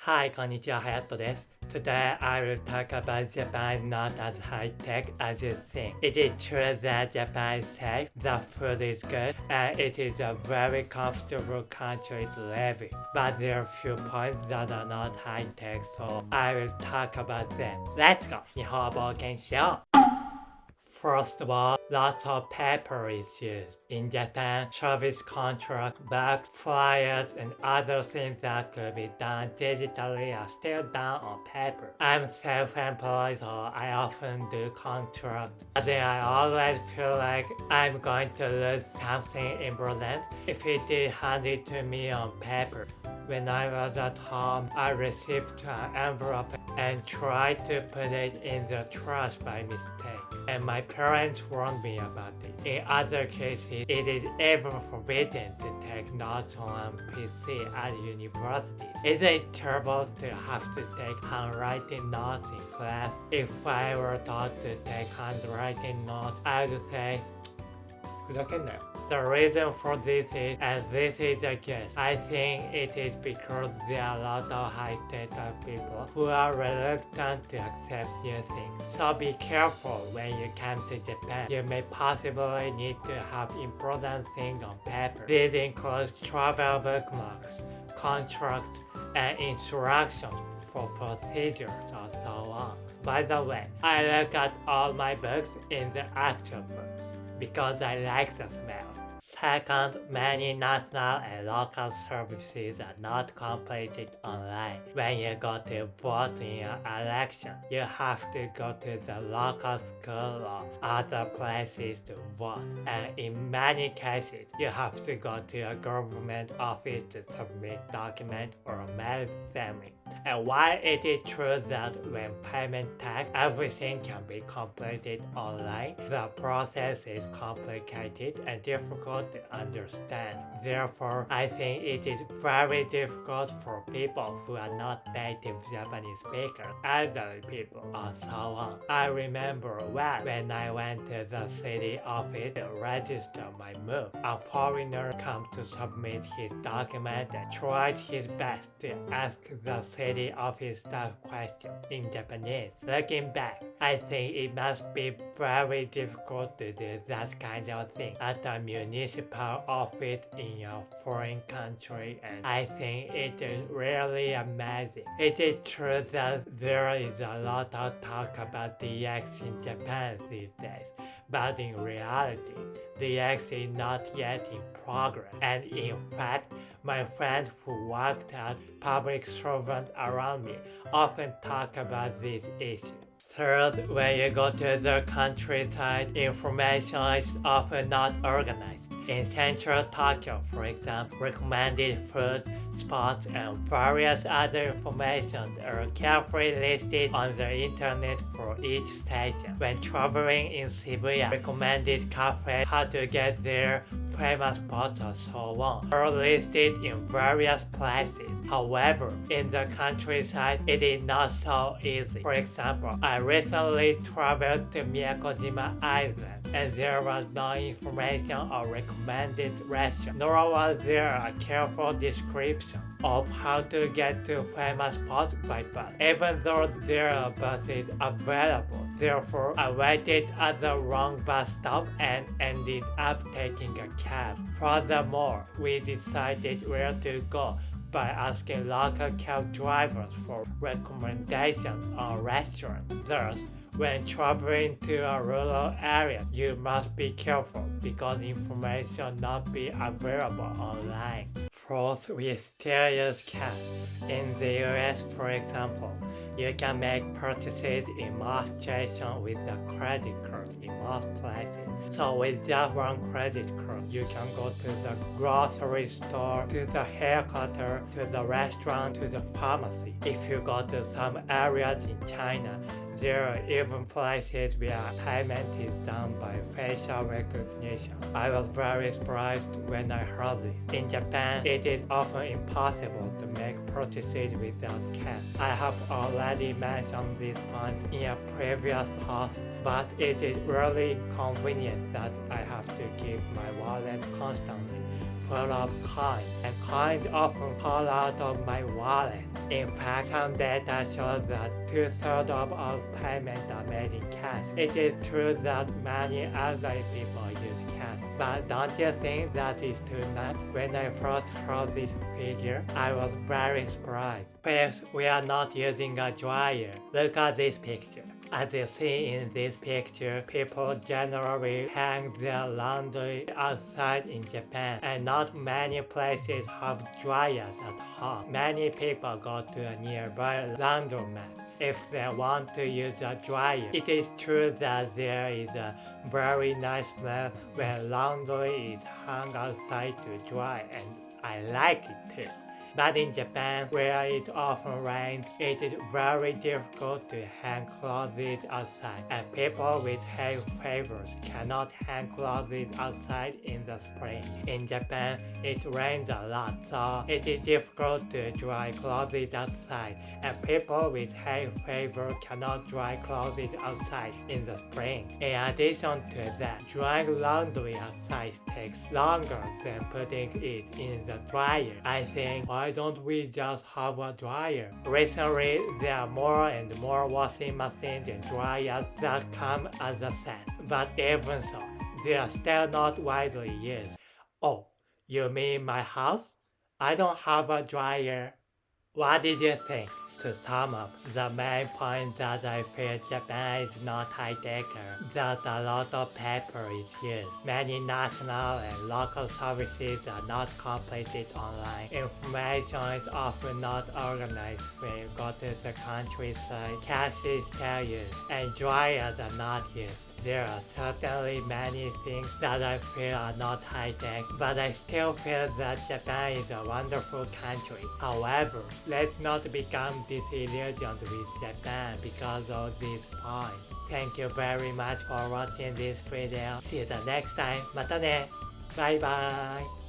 Hi, konnichiwa, Hayatto desu. Today I will talk about Japan is not as high-tech as you think. It is true that Japan is safe, the food is good, and it is a very comfortable country to live in. But there are few points that are not high-tech, so I will talk about them. Let's go! 日本を冒険しよう First of all, lots of paper is used. In Japan, service contracts, books, flyers, and other things that could be done digitally are still done on paper. I'm self-employed, so I often do contracts. But then I always feel like I'm going to lose something important if it is handed to me on paper. When I was at home, I received an envelope and tried to put it in the trash by mistake, and my parents warned me about it. In other cases, it is even forbidden to take notes on PC at university. Isn't it terrible to have to take handwriting notes in class? If I were taught to take handwriting notes, I would say, ふざけんなよ. The reason for this is, and this is a guess, I think it is because there are a lot of high-status people who are reluctant to accept new things. So be careful when you come to Japan. You may possibly need to have important things on paper. These include travel bookmarks, contracts, and instructions for procedures or so on. By the way, I look at all my books in the actual books because I like the smell. Second, many national and local services are not completed online. When you go to vote in an election, you have to go to the local school or other places to vote. And in many cases, you have to go to a government office to submit documents or mail them in. And while it is true that when payment tax, everything can be completed online, the process is complicated and difficult to understand. Therefore, I think it is very difficult for people who are not native Japanese speakers, elderly people, or so on. I remember when I went to the city office to register my move, a foreigner came to submit his document and tried his best to ask the city office staff questions in Japanese. Looking back, I think it must be very difficult to do that kind of thing at a municipal office in a foreign country, and I think it is really amazing. It is true that there is a lot of talk about DX in Japan these days, but in reality, DX is not yet in progress, and in fact, my friends who worked as public servants around me often talk about this issue. Third, when you go to the countryside, information is often not organized. In central Tokyo, for example, recommended food spots and various other information are carefully listed on the internet for each station. When traveling in Shibuya, recommended cafes, how to get there, famous spots, and so on are listed in various places. However, in the countryside, it is not so easy. For example, I recently traveled to Miyakojima Island, and there was no information or recommended restaurant, nor was there a careful description of how to get to famous spots by bus, even though there are buses available. Therefore, I waited at the wrong bus stop and ended up taking a cab. Furthermore, we decided where to go by asking local cab drivers for recommendations on restaurants. Thus, when traveling to a rural area, you must be careful because information not be available online. Fourth, we still use cash. In the US, for example, you can make purchases in most stations with a credit card in most places. So with just one credit card, you can go to the grocery store, to the hair cutter, to the restaurant, to the pharmacy. If you go to some areas in China, there are even places where payment is done by facial recognition. I was very surprised when I heard this. In Japan, it is often impossible to make purchases without cash. I have already mentioned this point in a previous post, but it is really inconvenient that I have to keep my wallet constantly full of coins, and coins often fall out of my wallet. In fact, some data shows that 2/3 of all payments are made in cash. It is true that many elderly people use cash, but don't you think that is too much? When I first heard this figure, I was very surprised. First, we are not using a dryer. Look at this picture. As you see in this picture, people generally hang their laundry outside in Japan, and not many places have dryers at home. Many people go to a nearby laundromat if they want to use a dryer. It is true that there is a very nice smell when laundry is hung outside to dry, and I like it too. But in Japan, where it often rains, it is very difficult to hang clothes outside, and people with hay fevers cannot hang clothes outside in the spring. In Japan, it rains a lot, so it is difficult to dry clothes outside, and people with hay fever cannot dry clothes outside in the spring. In addition to that, drying laundry outside takes longer than putting it in the dryer. I think, why don't we just have a dryer? Recently, there are more and more washing machines and dryers that come as a set, but even so, they are still not widely used. Oh, you mean my house? I don't have a dryer. What did you think? To sum up, the main point that I feel Japan is not high-techer, that a lot of paper is used. Many national and local services are not completed online. Information is often not organized when you go to the countryside. Cash is still used, and dryers are not used. There are certainly many things that I feel are not high-tech, but I still feel that Japan is a wonderful country. However, let's not become disillusioned with Japan because of these points. Thank you very much for watching this video. See you the next time. またね。バイバイ。